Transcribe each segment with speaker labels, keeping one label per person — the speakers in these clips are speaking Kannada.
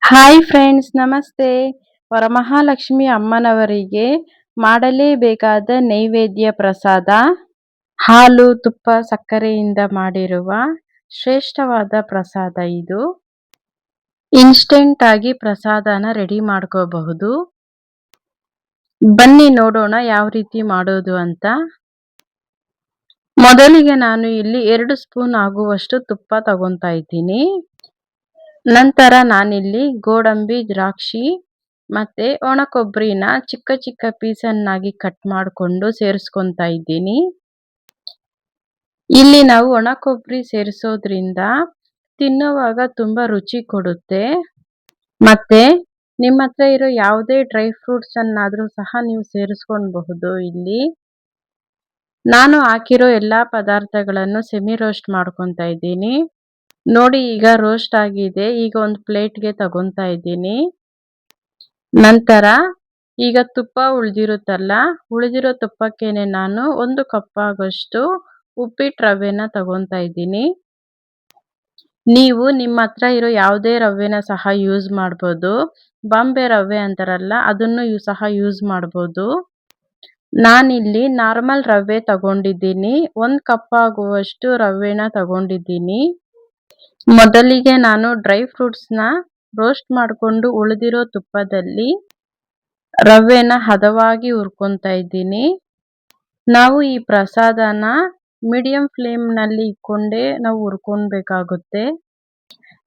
Speaker 1: ಹಾಯ್ ಫ್ರೆಂಡ್ಸ್, ನಮಸ್ತೆ. ವರಮಹಾಲಕ್ಷ್ಮಿ ಅಮ್ಮನವರಿಗೆ ಮಾಡಲೇಬೇಕಾದ ನೈವೇದ್ಯ ಪ್ರಸಾದ ಹಾಲು, ತುಪ್ಪ, ಸಕ್ಕರೆಯಿಂದ ಮಾಡಿರುವ ಶ್ರೇಷ್ಠವಾದ ಪ್ರಸಾದ ಇದು. ಇನ್ಸ್ಟೆಂಟ್ ಆಗಿ ಪ್ರಸಾದನ ರೆಡಿ ಮಾಡ್ಕೋಬಹುದು. ಬನ್ನಿ ನೋಡೋಣ ಯಾವ ರೀತಿ ಮಾಡೋದು ಅಂತ. ಮೊದಲಿಗೆ ನಾನು ಇಲ್ಲಿ 2 ಸ್ಪೂನ್ ಆಗುವಷ್ಟು ತುಪ್ಪ ತಗೊಂತಾ ಇದ್ದೀನಿ. ನಂತರ ನಾನಿಲ್ಲಿ ಗೋಡಂಬಿ, ದ್ರಾಕ್ಷಿ ಮತ್ತೆ ಒಣ ಕೊಬ್ಬರಿನ ಚಿಕ್ಕ ಚಿಕ್ಕ ಪೀಸನ್ನಾಗಿ ಕಟ್ ಮಾಡಿಕೊಂಡು ಸೇರಿಸ್ಕೊತಾ ಇದ್ದೀನಿ. ಇಲ್ಲಿ ನಾವು ಒಣ ಕೊಬ್ಬರಿ ಸೇರಿಸೋದ್ರಿಂದ ತಿನ್ನುವಾಗ ತುಂಬಾ ರುಚಿ ಕೊಡುತ್ತೆ. ಮತ್ತೆ ನಿಮ್ಮ ಹತ್ರ ಇರೋ ಯಾವುದೇ ಡ್ರೈ ಫ್ರೂಟ್ಸ್ ಅನ್ನಾದ್ರೂ ಸಹ ನೀವು ಸೇರಿಸ್ಕೊಳ್ಬಹುದು. ಇಲ್ಲಿ ನಾನು ಹಾಕಿರೋ ಎಲ್ಲಾ ಪದಾರ್ಥಗಳನ್ನು ಸೆಮಿ ರೋಸ್ಟ್ ಮಾಡ್ಕೊತಾ ಇದ್ದೀನಿ. ನೋಡಿ, ಈಗ ರೋಸ್ಟ್ ಆಗಿದೆ. ಈಗ ಒಂದು ಪ್ಲೇಟ್ಗೆ ತಗೊಂತಾ ಇದ್ದೀನಿ. ನಂತರ ಈಗ ತುಪ್ಪ ಉಳಿದಿರುತ್ತಲ್ಲ, ಉಳಿದಿರೋ ತುಪ್ಪಕ್ಕೇನೆ ನಾನು 1 ಕಪ್ ಆಗೋಷ್ಟು ಉಪ್ಪಿಟ್ಟು ರವೆನ ತಗೊಂತಾ ಇದ್ದೀನಿ. ನೀವು ನಿಮ್ಮ ಹತ್ರ ಇರೋ ಯಾವುದೇ ರವೆನ ಸಹ ಯೂಸ್ ಮಾಡ್ಬೋದು. ಬಾಂಬೆ ರವೆ ಅಂತಾರಲ್ಲ, ಅದನ್ನು ಸಹ ಯೂಸ್ ಮಾಡ್ಬೋದು. ನಾನಿಲ್ಲಿ ನಾರ್ಮಲ್ ರವೆ ತಗೊಂಡಿದ್ದೀನಿ. 1 ಕಪ್ ಆಗುವಷ್ಟು ರವೆನ ತಗೊಂಡಿದ್ದೀನಿ. ಮೊದಲಿಗೆ ನಾನು ಡ್ರೈ ಫ್ರೂಟ್ಸ್ನ ರೋಸ್ಟ್ ಮಾಡಿಕೊಂಡು ಉಳಿದಿರೋ ತುಪ್ಪದಲ್ಲಿ ರವೆನ ಹದವಾಗಿ ಹುರ್ಕೊತಾ ಇದ್ದೀನಿ. ನಾವು ಈ ಪ್ರಸಾದನ ಮೀಡಿಯಂ ಫ್ಲೇಮ್ನಲ್ಲಿ ಇಟ್ಕೊಂಡೇ ನಾವು ಹುರ್ಕೊಳ್ಬೇಕಾಗುತ್ತೆ.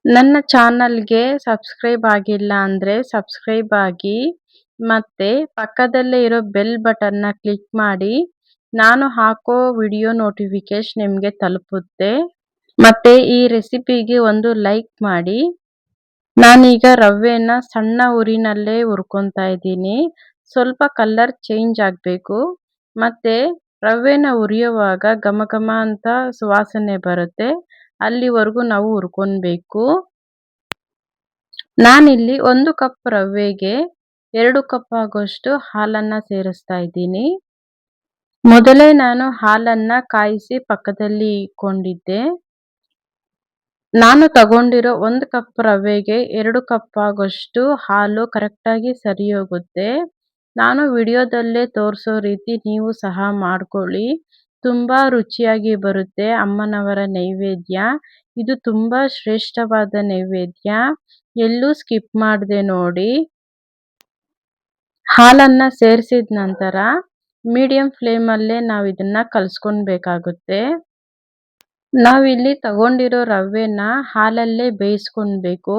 Speaker 1: ನನ್ನ ಚಾನಲ್ಗೆ ಸಬ್ಸ್ಕ್ರೈಬ್ ಆಗಿಲ್ಲ ಅಂದರೆ ಸಬ್ಸ್ಕ್ರೈಬ್ ಆಗಿ, ಮತ್ತೆ ಪಕ್ಕದಲ್ಲೇ ಇರೋ ಬೆಲ್ ಬಟನ್ನ ಕ್ಲಿಕ್ ಮಾಡಿ. ನಾನು ಹಾಕೋ ವಿಡಿಯೋ ನೋಟಿಫಿಕೇಶನ್ ನಿಮಗೆ ತಲುಪುತ್ತೆ. ಮತ್ತೆ ಈ ರೆಸಿಪಿಗೆ ಒಂದು ಲೈಕ್ ಮಾಡಿ. ನಾನೀಗ ರವೆನ ಸಣ್ಣ ಉರಿನಲ್ಲೇ ಹುರ್ಕೊತಾ ಇದ್ದೀನಿ. ಸ್ವಲ್ಪ ಕಲರ್ ಚೇಂಜ್ ಆಗಬೇಕು. ಮತ್ತೆ ರವೆನ ಹುರಿಯುವಾಗ ಘಮ ಘಮ ಅಂತ ಸುವಾಸನೆ ಬರುತ್ತೆ. ಅಲ್ಲಿವರೆಗೂ ನಾವು ಹುರ್ಕೊಬೇಕು. ನಾನಿಲ್ಲಿ 1 ಕಪ್ ರವೆಗೆ 2 ಕಪ್ ಆಗೋಷ್ಟು ಹಾಲನ್ನು ಸೇರಿಸ್ತಾ ಇದ್ದೀನಿ. ಮೊದಲೇ ನಾನು ಹಾಲನ್ನು ಕಾಯಿಸಿ ಪಕ್ಕದಲ್ಲಿ ಇಟ್ಕೊಂಡಿದ್ದೆ. ನಾನು ತಗೊಂಡಿರೋ 1 ಕಪ್ ರವೆಗೆ 2 ಕಪ್ ಆಗೋಷ್ಟು ಹಾಲು ಕರೆಕ್ಟಾಗಿ ಸರಿ ಹೋಗುತ್ತೆ. ನಾನು ವಿಡಿಯೋದಲ್ಲೇ ತೋರಿಸೋ ರೀತಿ ನೀವು ಸಹ ಮಾಡ್ಕೊಳ್ಳಿ. ತುಂಬ ರುಚಿಯಾಗಿ ಬರುತ್ತೆ ಅಮ್ಮನವರ ನೈವೇದ್ಯ. ಇದು ತುಂಬ ಶ್ರೇಷ್ಠವಾದ ನೈವೇದ್ಯ. ಎಲ್ಲೂ ಸ್ಕಿಪ್ ಮಾಡದೆ ನೋಡಿ. ಹಾಲನ್ನು ಸೇರಿಸಿದ ನಂತರ ಮೀಡಿಯಂ ಫ್ಲೇಮಲ್ಲೇ ನಾವು ಇದನ್ನು ಕಲಿಸ್ಕೊಳ್ಬೇಕಾಗುತ್ತೆ. ನಾವಿಲ್ಲಿ ತಗೊಂಡಿರೋ ರವೆನ ಹಾಲಲ್ಲೇ ಬೇಯಿಸ್ಕೊಳ್ಬೇಕು.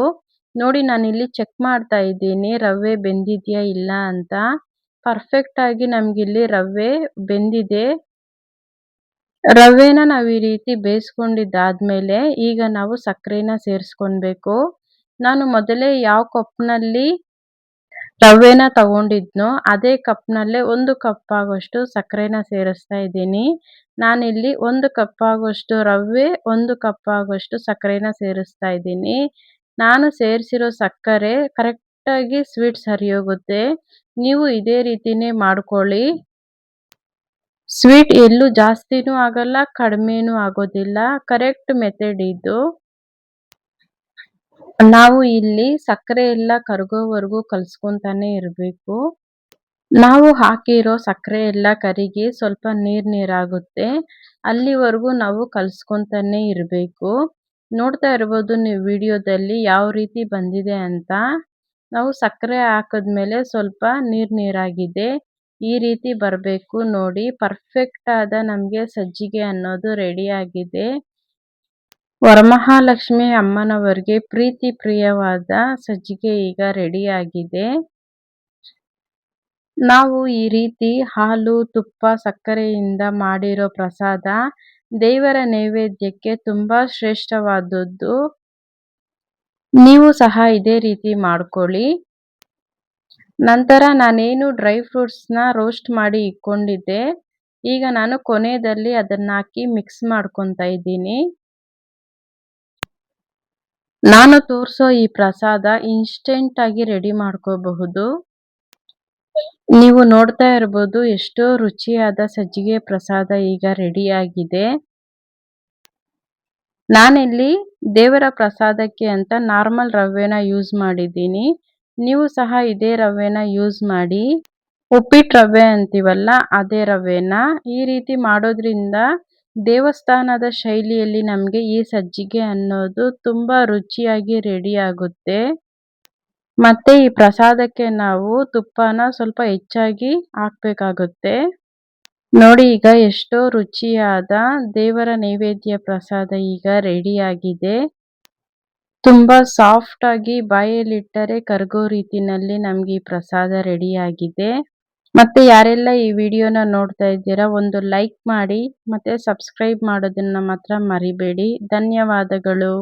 Speaker 1: ನೋಡಿ, ನಾನಿಲ್ಲಿ ಚೆಕ್ ಮಾಡ್ತಾ ಇದ್ದೀನಿ ರವೆ ಬೆಂದಿದೆಯಾ ಇಲ್ಲ ಅಂತ. ಪರ್ಫೆಕ್ಟಾಗಿ ನಮಗಿಲ್ಲಿ ರವೆ ಬೆಂದಿದೆ. ರವೆನ ನಾವು ಈ ರೀತಿ ಬೇಯಿಸ್ಕೊಂಡಿದ್ದಾದ್ಮೇಲೆ ಈಗ ನಾವು ಸಕ್ಕರೆನ ಸೇರಿಸ್ಕೊಳ್ಬೇಕು. ನಾನು ಮೊದಲೇ ಯಾವ ಕಪ್ನಲ್ಲಿ ರವೆನ ತಗೊಂಡಿದ್ನೋ ಅದೇ ಕಪ್ನಲ್ಲೇ 1 ಕಪ್ ಆಗೋಷ್ಟು ಸಕ್ಕರೆನ ಸೇರಿಸ್ತಾ ಇದ್ದೀನಿ. ನಾನಿಲ್ಲಿ 1 ಕಪ್ ಆಗೋಷ್ಟು ರವೆ, 1 ಕಪ್ ಆಗೋಷ್ಟು ಸಕ್ಕರೆನ ಸೇರಿಸ್ತಾ ಇದ್ದೀನಿ. ನಾನು ಸೇರಿಸಿರೋ ಸಕ್ಕರೆ ಕರೆಕ್ಟಾಗಿ ಸ್ವೀಟ್ ಸರಿ ಹೋಗುತ್ತೆ. ನೀವು ಇದೇ ರೀತಿನೇ ಮಾಡ್ಕೊಳ್ಳಿ. ಸ್ವೀಟ್ ಎಲ್ಲೂ ಜಾಸ್ತಿನೂ ಆಗಲ್ಲ, ಕಡಿಮೆನೂ ಆಗೋದಿಲ್ಲ. ಕರೆಕ್ಟ್ ಮೆಥಡ್ ಇದು. ನಾವು ಇಲ್ಲಿ ಸಕ್ಕರೆ ಎಲ್ಲ ಕರಗೋವರೆಗೂ ಕಲಿಸ್ಕೊತಾನೆ ಇರಬೇಕು. ನಾವು ಹಾಕಿರೋ ಸಕ್ಕರೆ ಎಲ್ಲ ಕರಗಿ ಸ್ವಲ್ಪ ನೀರಾಗುತ್ತೆ. ಅಲ್ಲಿವರೆಗೂ ನಾವು ಕಲಿಸ್ಕೊತಾನೆ ಇರಬೇಕು. ನೋಡ್ತಾ ಇರ್ಬೋದು ನೀವು ವಿಡಿಯೋದಲ್ಲಿ ಯಾವ ರೀತಿ ಬಂದಿದೆ ಅಂತ. ನಾವು ಸಕ್ಕರೆ ಹಾಕಿದ್ಮೇಲೆ ಸ್ವಲ್ಪ ನೀರಾಗಿದೆ. ಈ ರೀತಿ ಬರಬೇಕು ನೋಡಿ. ಪರ್ಫೆಕ್ಟ್ ಆದ ನಮಗೆ ಸಜ್ಜಿಗೆ ಅನ್ನೋದು ರೆಡಿ ಆಗಿದೆ. ವರಮಹಾಲಕ್ಷ್ಮಿ ಅಮ್ಮನವರಿಗೆ ಪ್ರೀತಿ ಪ್ರಿಯವಾದ ಸಜ್ಜಿಗೆ ಈಗ ರೆಡಿ ಆಗಿದೆ. ನಾವು ಈ ರೀತಿ ಹಾಲು, ತುಪ್ಪ, ಸಕ್ಕರೆಯಿಂದ ಮಾಡಿರೋ ಪ್ರಸಾದ ದೇವರ ನೈವೇದ್ಯಕ್ಕೆ ತುಂಬಾ ಶ್ರೇಷ್ಠವಾದದ್ದು. ನೀವು ಸಹ ಇದೇ ರೀತಿ ಮಾಡ್ಕೊಳ್ಳಿ. ನಂತರ ನಾನೇನು ಡ್ರೈ ಫ್ರೂಟ್ಸ್ನ ರೋಸ್ಟ್ ಮಾಡಿ ಇಟ್ಕೊಂಡಿದ್ದೆ, ಈಗ ನಾನು ಕೊನೆಯಲ್ಲಿ ಅದನ್ನ ಹಾಕಿ ಮಿಕ್ಸ್ ಮಾಡ್ಕೊತಾ ಇದ್ದೀನಿ. ನಾನು ತೋರಿಸೋ ಈ ಪ್ರಸಾದ ಇನ್ಸ್ಟೆಂಟ್ ಆಗಿ ರೆಡಿ ಮಾಡ್ಕೋಬಹುದು. ನೀವು ನೋಡ್ತಾ ಇರ್ಬೋದು ಎಷ್ಟೋ ರುಚಿಯಾದ ಸಜ್ಜಿಗೆ ಪ್ರಸಾದ ಈಗ ರೆಡಿ ಆಗಿದೆ. ನಾನಿಲ್ಲಿ ದೇವರ ಪ್ರಸಾದಕ್ಕೆ ಅಂತ ನಾರ್ಮಲ್ ರವೆನ ಯೂಸ್ ಮಾಡಿದ್ದೀನಿ. ನೀವು ಸಹ ಇದೇ ರವೆನ ಯೂಸ್ ಮಾಡಿ. ಉಪ್ಪಿಟ್ಟು ರವೆ ಅಂತೀವಲ್ಲ ಅದೇ ರವೆನ. ಈ ರೀತಿ ಮಾಡೋದ್ರಿಂದ ದೇವಸ್ಥಾನದ ಶೈಲಿಯಲ್ಲಿ ನಮಗೆ ಈ ಸಜ್ಜಿಗೆ ಅನ್ನೋದು ತುಂಬ ರುಚಿಯಾಗಿ ರೆಡಿ ಆಗುತ್ತೆ. ಮತ್ತೆ ಈ ಪ್ರಸಾದಕ್ಕೆ ನಾವು ತುಪ್ಪನ ಸ್ವಲ್ಪ ಹೆಚ್ಚಾಗಿ ಹಾಕಬೇಕಾಗುತ್ತೆ. ನೋಡಿ ಈಗ ಎಷ್ಟೋ ರುಚಿಯಾದ ದೇವರ ನೈವೇದ್ಯ ಪ್ರಸಾದ ಈಗ ರೆಡಿಯಾಗಿದೆ. ತುಂಬ ಸಾಫ್ಟ್ ಆಗಿ ಬಾಯಲ್ಲಿಟ್ಟರೆ ಕರಗೋ ರೀತಿನಲ್ಲಿ ನಮಗೆ ಈ ಪ್ರಸಾದ ರೆಡಿಯಾಗಿದೆ. ಮತ್ತೆ ಯಾರೆಲ್ಲ ಈ ವಿಡಿಯೋನ ನೋಡ್ತಾ ಇದ್ದೀರಾ ಒಂದು ಲೈಕ್ ಮಾಡಿ ಮತ್ತೆ ಸಬ್ಸ್ಕ್ರೈಬ್ ಮಾಡೋದನ್ನ ಮಾತ್ರ ಮರಿಬೇಡಿ. ಧನ್ಯವಾದಗಳು.